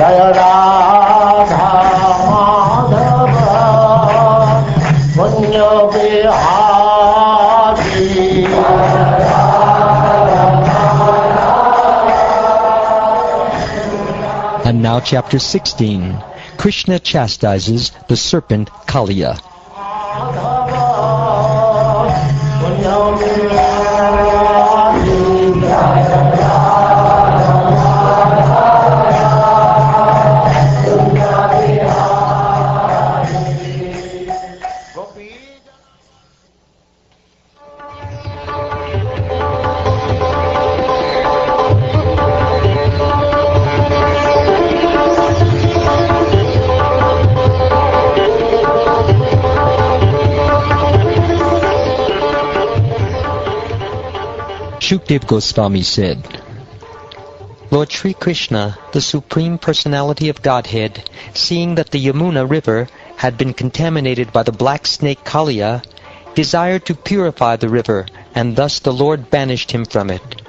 Jaya Radha Madhava Punya Bihari. And now chapter 16. Krishna chastises the serpent Kaliya. Shukdev Goswami said, Lord Sri Krishna, the Supreme Personality of Godhead, seeing that the Yamuna river had been contaminated by the black snake Kaliya, desired to purify the river, and thus the Lord banished him from it.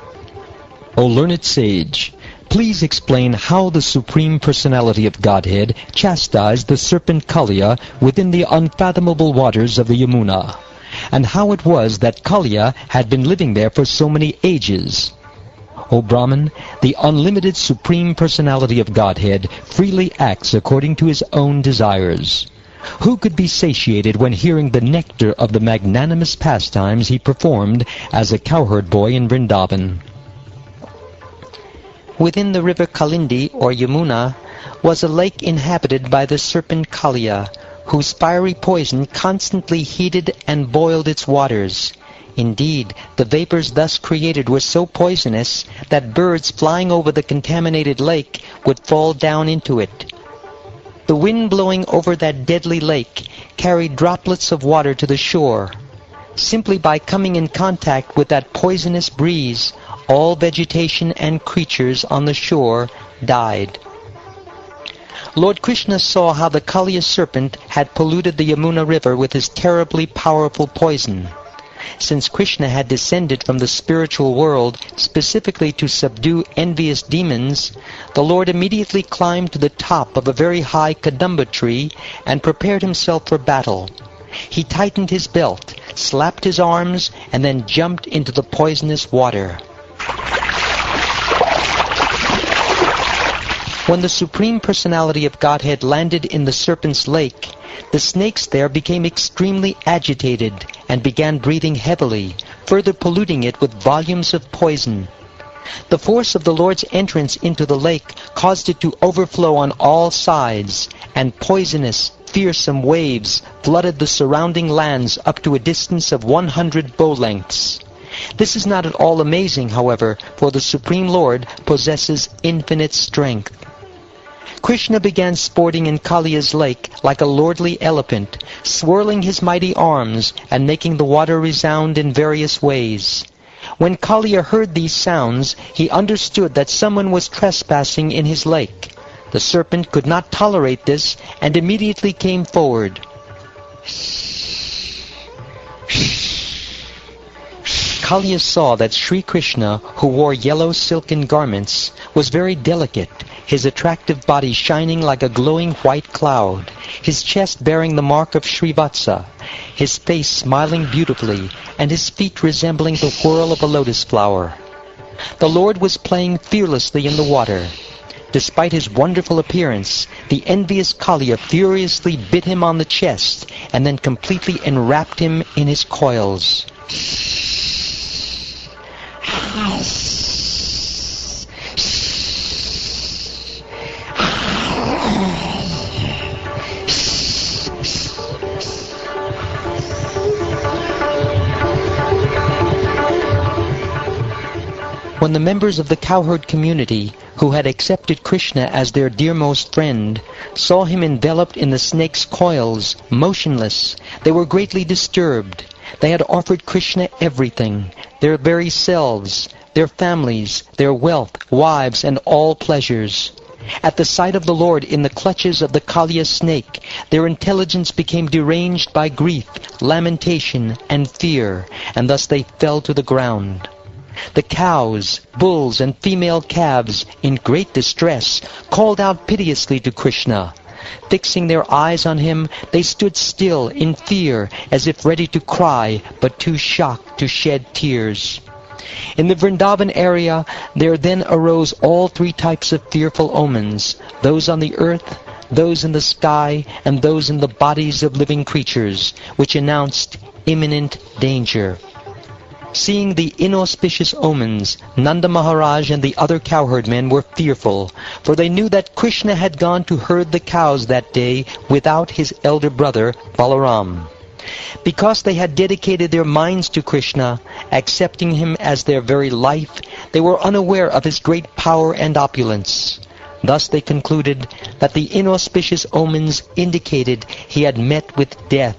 O learned sage, please explain how the Supreme Personality of Godhead chastised the serpent Kaliya within the unfathomable waters of the Yamuna, and how it was that Kalia had been living there for so many ages. O Brahman, the unlimited Supreme Personality of Godhead freely acts according to his own desires. Who could be satiated when hearing the nectar of the magnanimous pastimes he performed as a cowherd boy in Vrindavan? Within the river Kalindi, or Yamuna, was a lake inhabited by the serpent Kalia, whose fiery poison constantly heated and boiled its waters. Indeed, the vapors thus created were so poisonous that birds flying over the contaminated lake would fall down into it. The wind blowing over that deadly lake carried droplets of water to the shore. Simply by coming in contact with that poisonous breeze, all vegetation and creatures on the shore died. Lord Krishna saw how the Kaliya serpent had polluted the Yamuna river with his terribly powerful poison. Since Krishna had descended from the spiritual world specifically to subdue envious demons, the Lord immediately climbed to the top of a very high kadamba tree and prepared himself for battle. He tightened his belt, slapped his arms, and then jumped into the poisonous water. When the Supreme Personality of Godhead landed in the serpent's lake, the snakes there became extremely agitated and began breathing heavily, further polluting it with volumes of poison. The force of the Lord's entrance into the lake caused it to overflow on all sides, and poisonous, fearsome waves flooded the surrounding lands up to a distance of 100 bow lengths. This is not at all amazing, however, for the Supreme Lord possesses infinite strength. Krishna began sporting in Kaliya's lake like a lordly elephant, swirling his mighty arms and making the water resound in various ways. When Kaliya heard these sounds, he understood that someone was trespassing in his lake. The serpent could not tolerate this and immediately came forward. Kaliya saw that Sri Krishna, who wore yellow silken garments, was very delicate, his attractive body shining like a glowing white cloud, his chest bearing the mark of Srivatsa, his face smiling beautifully, and his feet resembling the whirl of a lotus flower. The Lord was playing fearlessly in the water. Despite his wonderful appearance, the envious Kalia furiously bit him on the chest and then completely enwrapped him in his coils. When the members of the cowherd community, who had accepted Krishna as their dearmost friend, saw him enveloped in the snake's coils, motionless, they were greatly disturbed. They had offered Krishna everything, their very selves, their families, their wealth, wives, and all pleasures. At the sight of the Lord in the clutches of the Kalia snake, their intelligence became deranged by grief, lamentation, and fear, and thus they fell to the ground. the cows, bulls, and female calves, in great distress, called out piteously to Krishna. Fixing their eyes on him, they stood still in fear, as if ready to cry, but too shocked to shed tears. In the Vrindavan area, there then arose all three types of fearful omens, those on the earth, those in the sky, and those in the bodies of living creatures, which announced imminent danger. Seeing the inauspicious omens, Nanda Maharaj and the other cowherd men were fearful, for they knew that Krishna had gone to herd the cows that day without his elder brother, Balaram. Because they had dedicated their minds to Krishna, accepting him as their very life, they were unaware of his great power and opulence. Thus they concluded that the inauspicious omens indicated he had met with death,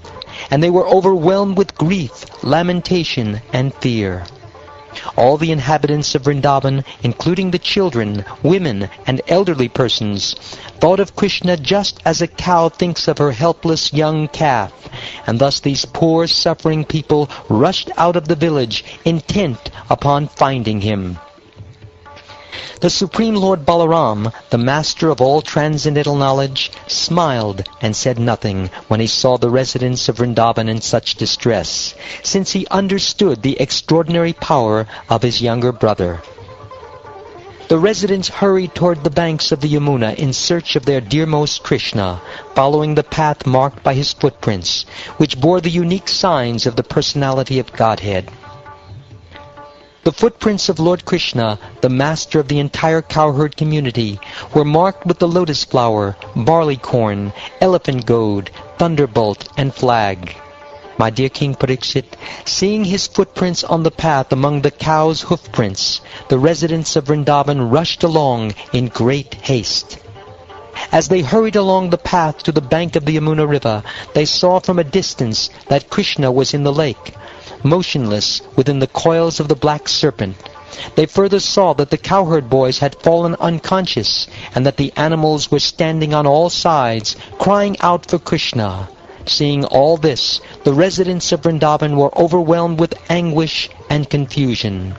and they were overwhelmed with grief, lamentation, and fear. All the inhabitants of Vrindavan, including the children, women, and elderly persons, thought of Krishna just as a cow thinks of her helpless young calf, and thus these poor suffering people rushed out of the village, intent upon finding him. The Supreme Lord Balaram, the master of all transcendental knowledge, smiled and said nothing when he saw the residents of Vrindavan in such distress, since he understood the extraordinary power of his younger brother. The residents hurried toward the banks of the Yamuna in search of their dearmost Krishna, following the path marked by his footprints, which bore the unique signs of the personality of Godhead. The footprints of Lord Krishna, the master of the entire cowherd community, were marked with the lotus flower, barley corn, elephant goad, thunderbolt, and flag. My dear King Parikshit, seeing his footprints on the path among the cows' hoofprints, the residents of Vrindavan rushed along in great haste. As they hurried along the path to the bank of the Yamuna river, they saw from a distance that Krishna was in the lake, motionless within the coils of the black serpent. They further saw that the cowherd boys had fallen unconscious, and that the animals were standing on all sides, crying out for Krishna. Seeing all this, the residents of Vrindavan were overwhelmed with anguish and confusion.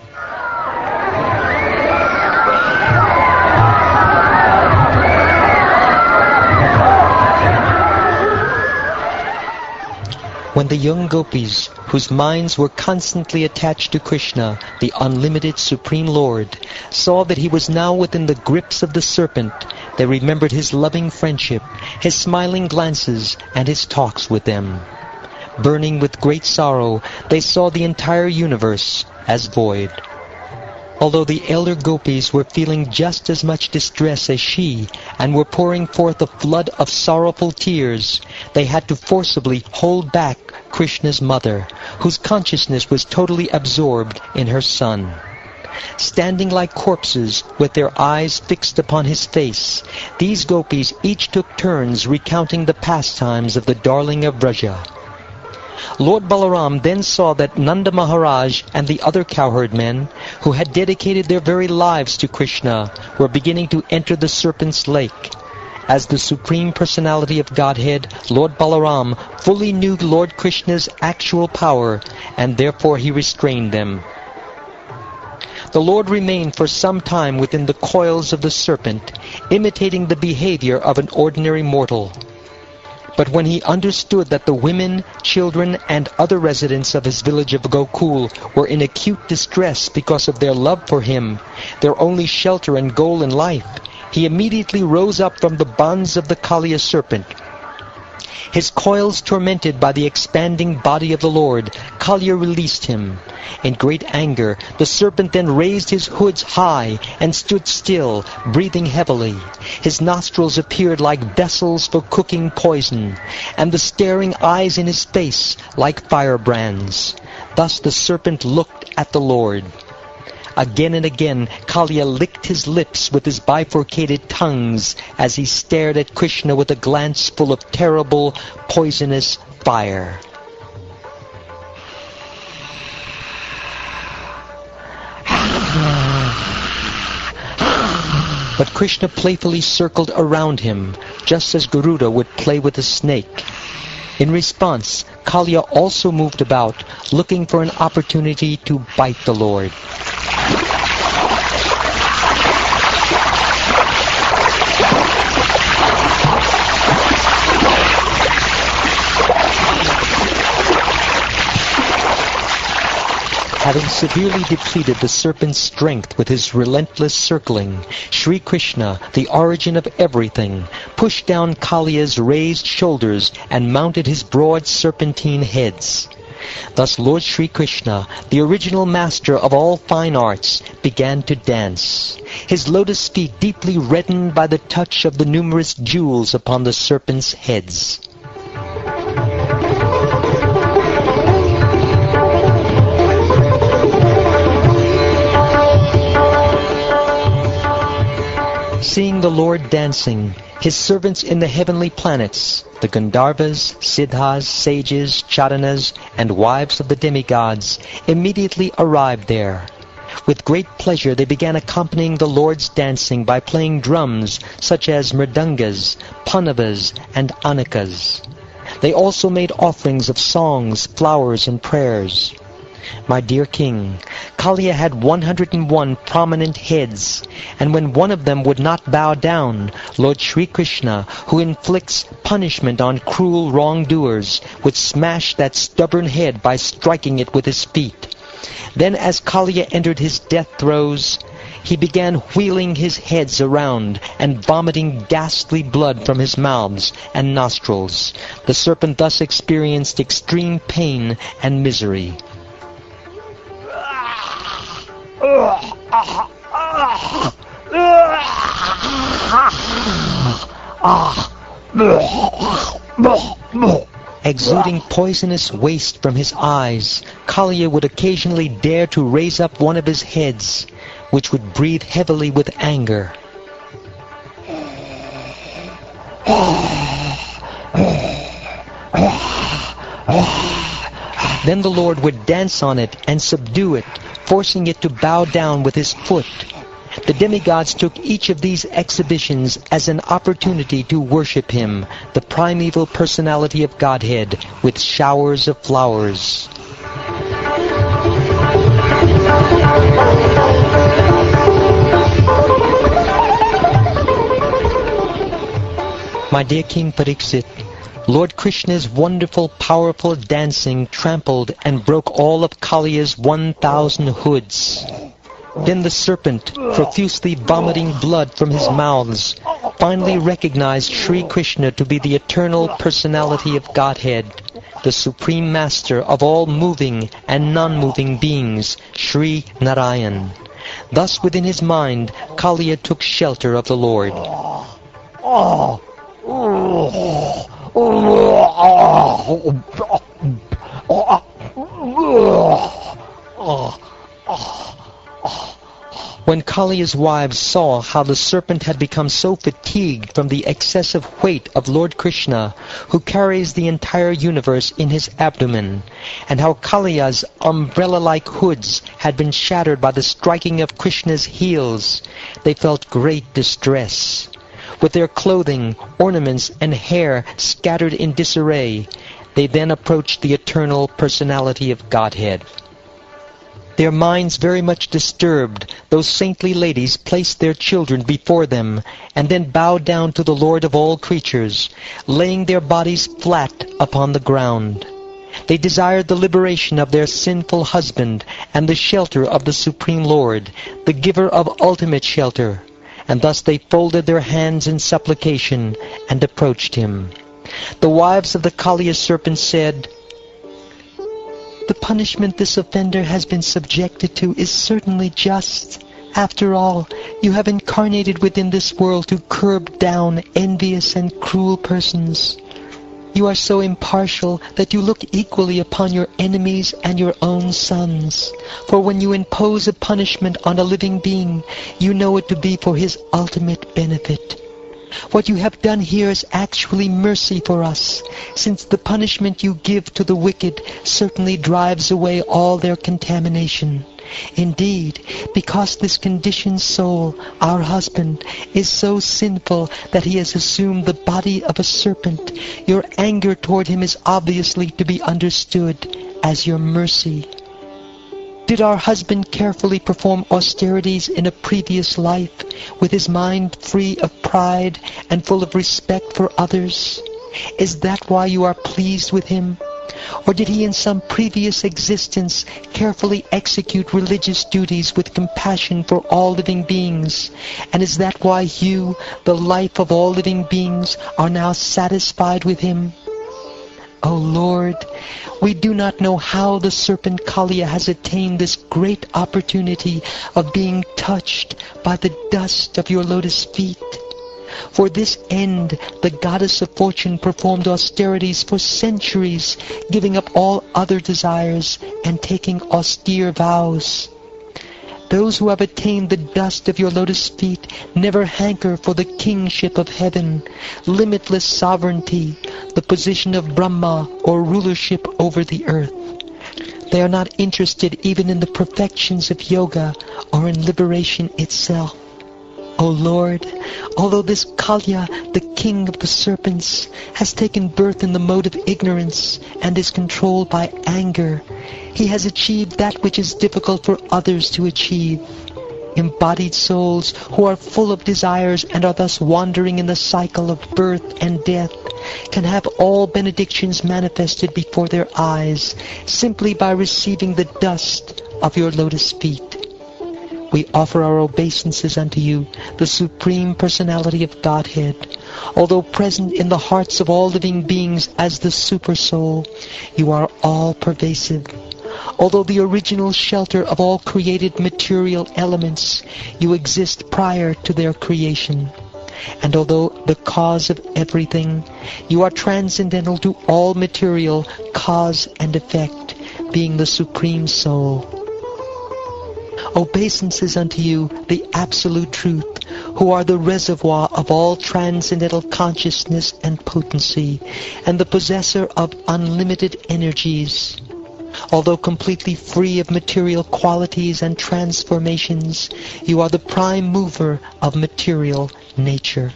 When the young gopis, whose minds were constantly attached to Krishna, the unlimited Supreme Lord, saw that he was now within the grips of the serpent, they remembered his loving friendship, his smiling glances, and his talks with them. Burning with great sorrow, they saw the entire universe as void. Although the elder gopis were feeling just as much distress as she, and were pouring forth a flood of sorrowful tears, they had to forcibly hold back Krishna's mother, whose consciousness was totally absorbed in her son. Standing like corpses, with their eyes fixed upon his face, these gopis each took turns recounting the pastimes of the darling of Vraja. Lord Balaram then saw that Nanda Maharaj and the other cowherd men, who had dedicated their very lives to Krishna, were beginning to enter the serpent's lake. As the Supreme Personality of Godhead, Lord Balaram fully knew Lord Krishna's actual power, and therefore he restrained them. The Lord remained for some time within the coils of the serpent, imitating the behavior of an ordinary mortal. But when he understood that the women, children, and other residents of his village of Gokul were in acute distress because of their love for him, their only shelter and goal in life, he immediately rose up from the bonds of the Kalia serpent. His coils tormented by the expanding body of the Lord, Kalia released him. In great anger, the serpent then raised his hoods high and stood still, breathing heavily. His nostrils appeared like vessels for cooking poison, and the staring eyes in his face like firebrands. Thus the serpent looked at the Lord. Again and again, Kalia licked his lips with his bifurcated tongues as he stared at Krishna with a glance full of terrible, poisonous fire. But Krishna playfully circled around him, just as Garuda would play with a snake. In response, Kalia also moved about, looking for an opportunity to bite the Lord. Having severely depleted the serpent's strength with his relentless circling, Sri Krishna, the origin of everything, pushed down Kaliya's raised shoulders and mounted his broad serpentine heads. Thus Lord Sri Krishna, the original master of all fine arts, began to dance, his lotus feet deeply reddened by the touch of the numerous jewels upon the serpents' heads. Seeing the Lord dancing, his servants in the heavenly planets, the Gandharvas, Siddhas, sages, Charanas, and wives of the demigods, immediately arrived there. With great pleasure they began accompanying the Lord's dancing by playing drums such as mridangas, panavas, and anakas. They also made offerings of songs, flowers, and prayers. My dear king, Kalia had 101 prominent heads, and when one of them would not bow down, Lord Sri Krishna, who inflicts punishment on cruel wrongdoers, would smash that stubborn head by striking it with his feet. Then as Kalia entered his death throes, he began wheeling his heads around and vomiting ghastly blood from his mouths and nostrils. The serpent thus experienced extreme pain and misery. Exuding poisonous waste from his eyes, Kalia would occasionally dare to raise up one of his heads, which would breathe heavily with anger. Then the Lord would dance on it and subdue it, forcing it to bow down with his foot. The demigods took each of these exhibitions as an opportunity to worship him, the primeval personality of Godhead, with showers of flowers. My dear King Pariksit, Lord Krishna's wonderful, powerful dancing trampled and broke all of Kaliya's 1,000 hoods. Then the serpent, profusely vomiting blood from his mouths, finally recognized Sri Krishna to be the eternal personality of Godhead, the supreme master of all moving and non-moving beings, Sri Narayan. Thus within his mind, Kalia took shelter of the Lord. When Kaliya's wives saw how the serpent had become so fatigued from the excessive weight of Lord Krishna, who carries the entire universe in his abdomen, and how Kaliya's umbrella-like hoods had been shattered by the striking of Krishna's heels, they felt great distress. With their clothing, ornaments, and hair scattered in disarray, they then approached the eternal personality of Godhead. Their minds very much disturbed, those saintly ladies placed their children before them, and then bowed down to the Lord of all creatures, laying their bodies flat upon the ground. They desired the liberation of their sinful husband and the shelter of the Supreme Lord, the giver of ultimate shelter. And thus they folded their hands in supplication and approached him. The wives of the Kaliya serpent said, "The punishment this offender has been subjected to is certainly just. After all, you have incarnated within this world to curb down envious and cruel persons. You are so impartial that you look equally upon your enemies and your own sons. For when you impose a punishment on a living being, you know it to be for his ultimate benefit. What you have done here is actually mercy for us, since the punishment you give to the wicked certainly drives away all their contamination. Indeed, because this conditioned soul, our husband, is so sinful that he has assumed the body of a serpent, your anger toward him is obviously to be understood as your mercy. Did our husband carefully perform austerities in a previous life, with his mind free of pride and full of respect for others? Is that why you are pleased with him? Or did he in some previous existence carefully execute religious duties with compassion for all living beings? And is that why you, the life of all living beings, are now satisfied with him? O Lord, we do not know how the serpent Kalia has attained this great opportunity of being touched by the dust of your lotus feet. For this end, the goddess of fortune performed austerities for centuries, giving up all other desires and taking austere vows. Those who have attained the dust of your lotus feet never hanker for the kingship of heaven, limitless sovereignty, the position of Brahma, or rulership over the earth. They are not interested even in the perfections of yoga or in liberation itself. O Lord, although this Kalia, the king of the serpents, has taken birth in the mode of ignorance and is controlled by anger, he has achieved that which is difficult for others to achieve. Embodied souls who are full of desires and are thus wandering in the cycle of birth and death can have all benedictions manifested before their eyes simply by receiving the dust of your lotus feet. We offer our obeisances unto you, the Supreme Personality of Godhead. Although present in the hearts of all living beings as the Super Soul, you are all-pervasive. Although the original shelter of all created material elements, you exist prior to their creation. And although the cause of everything, you are transcendental to all material cause and effect, being the Supreme Soul. Obeisances unto you, the Absolute Truth, who are the reservoir of all transcendental consciousness and potency, and the possessor of unlimited energies. Although completely free of material qualities and transformations, you are the prime mover of material nature.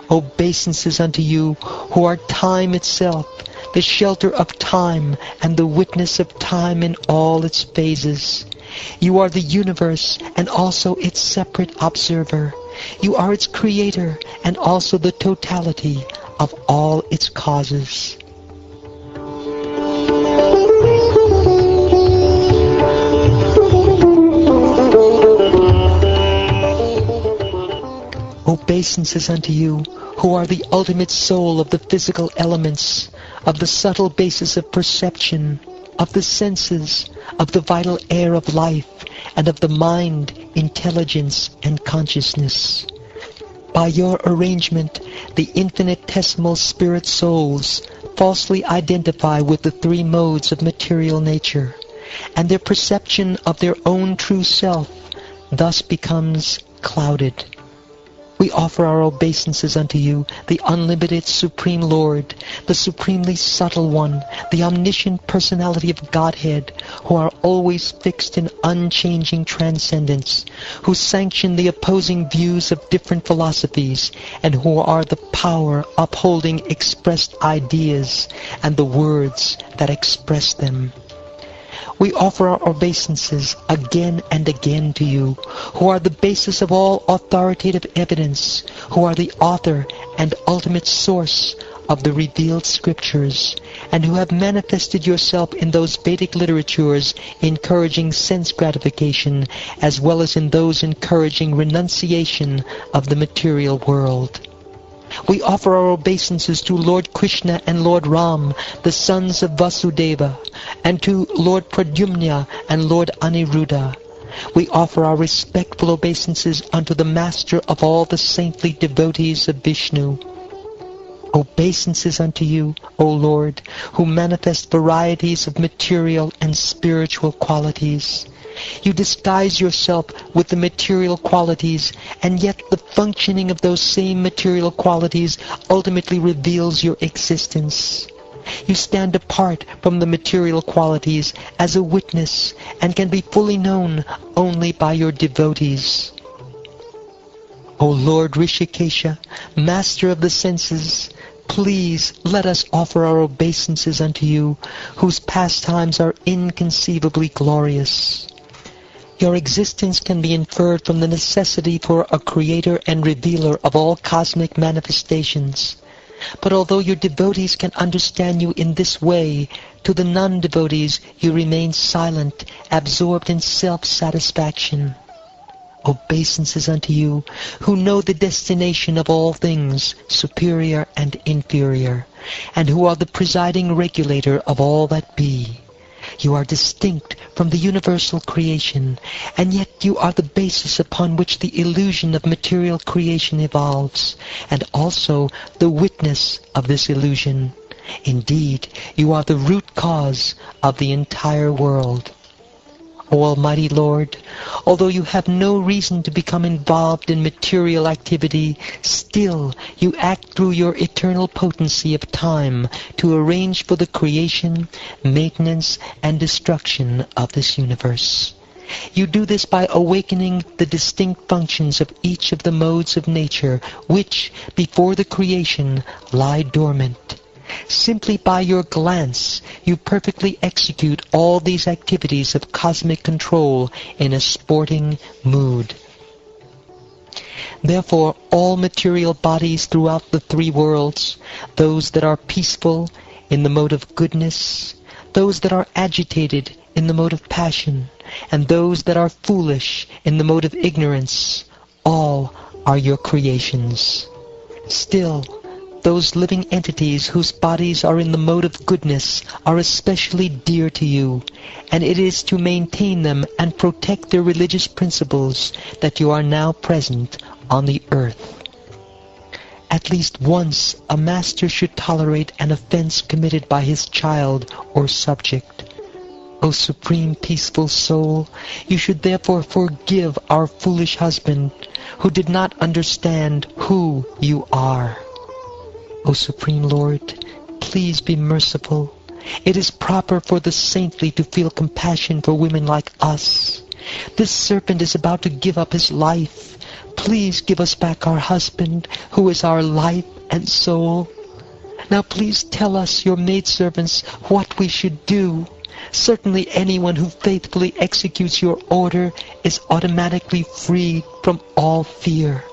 Obeisances unto you, who are time itself, the shelter of time and the witness of time in all its phases. You are the universe and also its separate observer. You are its creator and also the totality of all its causes. Obeisances unto you, who are the ultimate soul of the physical elements, of the subtle basis of perception, of the senses, of the vital air of life, and of the mind, intelligence, and consciousness. By your arrangement, the infinitesimal spirit souls falsely identify with the three modes of material nature, and their perception of their own true self thus becomes clouded. We offer our obeisances unto you, the unlimited Supreme Lord, the supremely subtle one, the omniscient personality of Godhead, who are always fixed in unchanging transcendence, who sanction the opposing views of different philosophies, and who are the power upholding expressed ideas and the words that express them. We offer our obeisances again and again to you, who are the basis of all authoritative evidence, who are the author and ultimate source of the revealed scriptures, and who have manifested yourself in those Vedic literatures encouraging sense gratification, as well as in those encouraging renunciation of the material world. We offer our obeisances to Lord Krishna and Lord Ram, the sons of Vasudeva, and to Lord Pradyumna and Lord Aniruddha. We offer our respectful obeisances unto the Master of all the saintly devotees of Vishnu. Obeisances unto you, O Lord, who manifest varieties of material and spiritual qualities. You disguise yourself with the material qualities, and yet the functioning of those same material qualities ultimately reveals your existence. You stand apart from the material qualities as a witness and can be fully known only by your devotees. O Lord Rishikesha, Master of the senses, please let us offer our obeisances unto you, whose pastimes are inconceivably glorious. Your existence can be inferred from the necessity for a creator and revealer of all cosmic manifestations. But although your devotees can understand you in this way, to the non-devotees you remain silent, absorbed in self-satisfaction. Obeisances unto you, who know the destination of all things, superior and inferior, and who are the presiding regulator of all that be. You are distinct from the universal creation, and yet you are the basis upon which the illusion of material creation evolves, and also the witness of this illusion. Indeed, you are the root cause of the entire world. O Almighty Lord, although you have no reason to become involved in material activity, still you act through your eternal potency of time to arrange for the creation, maintenance, and destruction of this universe. You do this by awakening the distinct functions of each of the modes of nature which, before the creation, lie dormant. Simply by your glance, you perfectly execute all these activities of cosmic control in a sporting mood. Therefore, all material bodies throughout the three worlds, those that are peaceful in the mode of goodness, those that are agitated in the mode of passion, and those that are foolish in the mode of ignorance, all are your creations. Still, those living entities whose bodies are in the mode of goodness are especially dear to you, and it is to maintain them and protect their religious principles that you are now present on the earth. At least once a master should tolerate an offense committed by his child or subject. O Supreme Peaceful Soul, you should therefore forgive our foolish husband, who did not understand who you are. O Supreme Lord, please be merciful. It is proper for the saintly to feel compassion for women like us. This serpent is about to give up his life. Please give us back our husband, who is our life and soul. Now please tell us, your maidservants, what we should do. Certainly anyone who faithfully executes your order is automatically freed from all fear.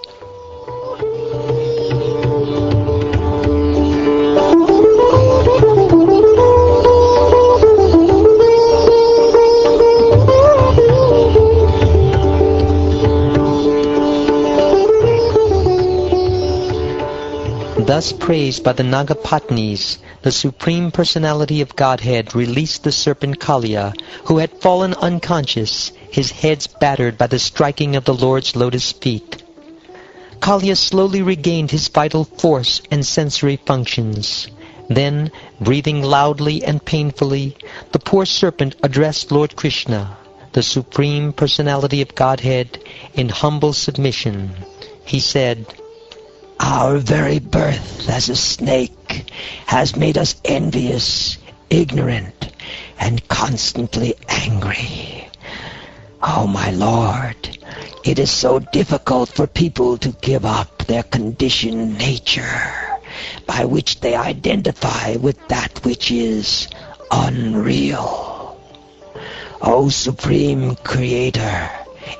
Thus praised by the Nagapatnis, the Supreme Personality of Godhead released the serpent Kalia, who had fallen unconscious, his head battered by the striking of the Lord's lotus feet. Kalia slowly regained his vital force and sensory functions. Then, breathing loudly and painfully, the poor serpent addressed Lord Krishna, the Supreme Personality of Godhead, in humble submission. He said, Our very birth as a snake has made us envious, ignorant, and constantly angry. Oh, my Lord, it is so difficult for people to give up their conditioned nature, by which they identify with that which is unreal. O Supreme Creator,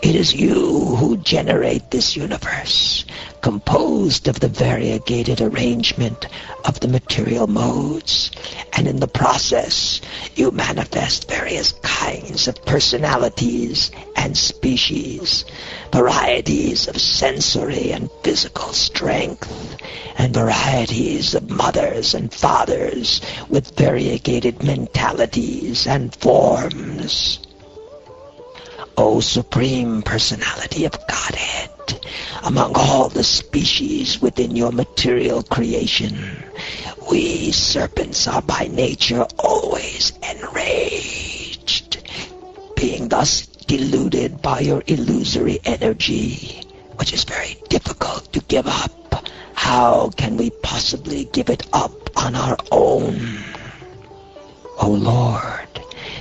it is you who generate this universe, composed of the variegated arrangement of the material modes, and in the process you manifest various kinds of personalities and species, varieties of sensory and physical strength, and varieties of mothers and fathers with variegated mentalities and forms. O Supreme Personality of Godhead, among all the species within your material creation, we serpents are by nature always enraged, being thus deluded by your illusory energy, which is very difficult to give up. How can we possibly give it up on our own? O Lord,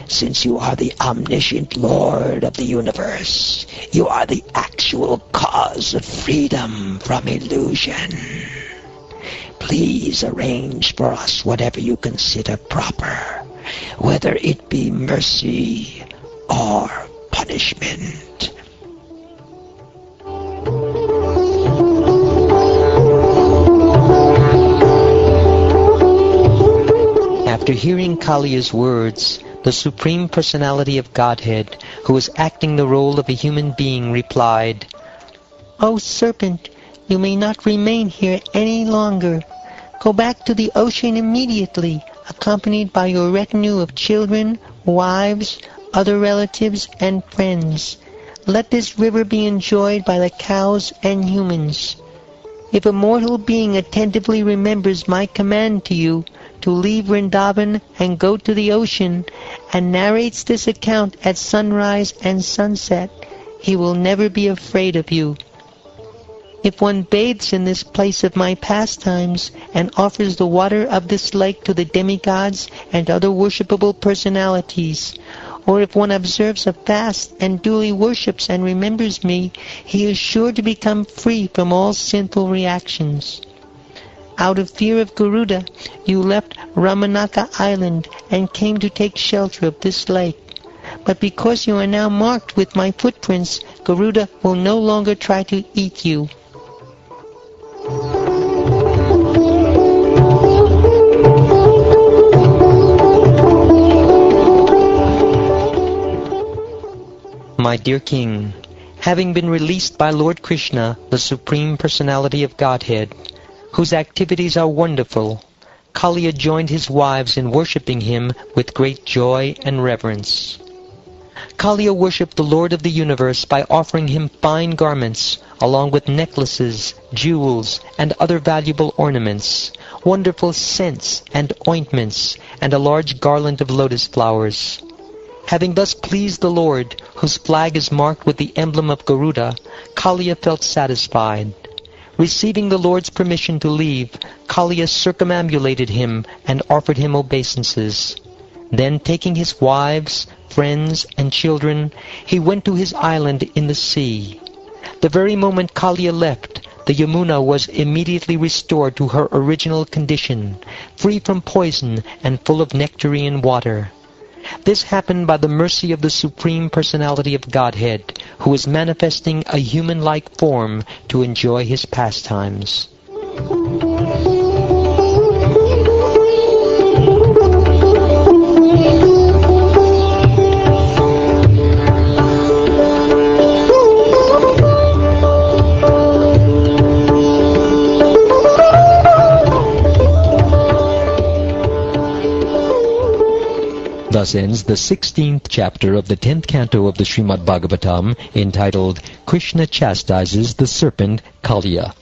since you are the omniscient Lord of the universe, you are the actual cause of freedom from illusion. Please arrange for us whatever you consider proper, whether it be mercy or punishment. After hearing Kaliya's words, the Supreme Personality of Godhead, who was acting the role of a human being, replied, O serpent, you may not remain here any longer. Go back to the ocean immediately, accompanied by your retinue of children, wives, other relatives, and friends. Let this river be enjoyed by the cows and humans. If a mortal being attentively remembers my command to you to leave Vrindavan and go to the ocean, and narrates this account at sunrise and sunset, he will never be afraid of you. If one bathes in this place of my pastimes and offers the water of this lake to the demigods and other worshipable personalities, or if one observes a fast and duly worships and remembers me, he is sure to become free from all sinful reactions. Out of fear of Garuda, you left Ramanaka Island and came to take shelter of this lake. But because you are now marked with my footprints, Garuda will no longer try to eat you. My dear King, having been released by Lord Krishna, the Supreme Personality of Godhead, whose activities are wonderful, Kaliya joined his wives in worshipping him with great joy and reverence. Kaliya worshipped the Lord of the universe by offering him fine garments, along with necklaces, jewels, and other valuable ornaments, wonderful scents and ointments, and a large garland of lotus flowers. Having thus pleased the Lord, whose flag is marked with the emblem of Garuda, Kaliya felt satisfied. Receiving the Lord's permission to leave, Kaliya circumambulated him and offered him obeisances. Then, taking his wives, friends, and children, he went to his island in the sea. The very moment Kaliya left, the Yamuna was immediately restored to her original condition, free from poison and full of nectarine water. This happened by the mercy of the Supreme Personality of Godhead, who is manifesting a human-like form to enjoy his pastimes. Thus ends the 16th chapter of the 10th canto of the Srimad Bhagavatam, entitled Krishna Chastises the Serpent Kaliya.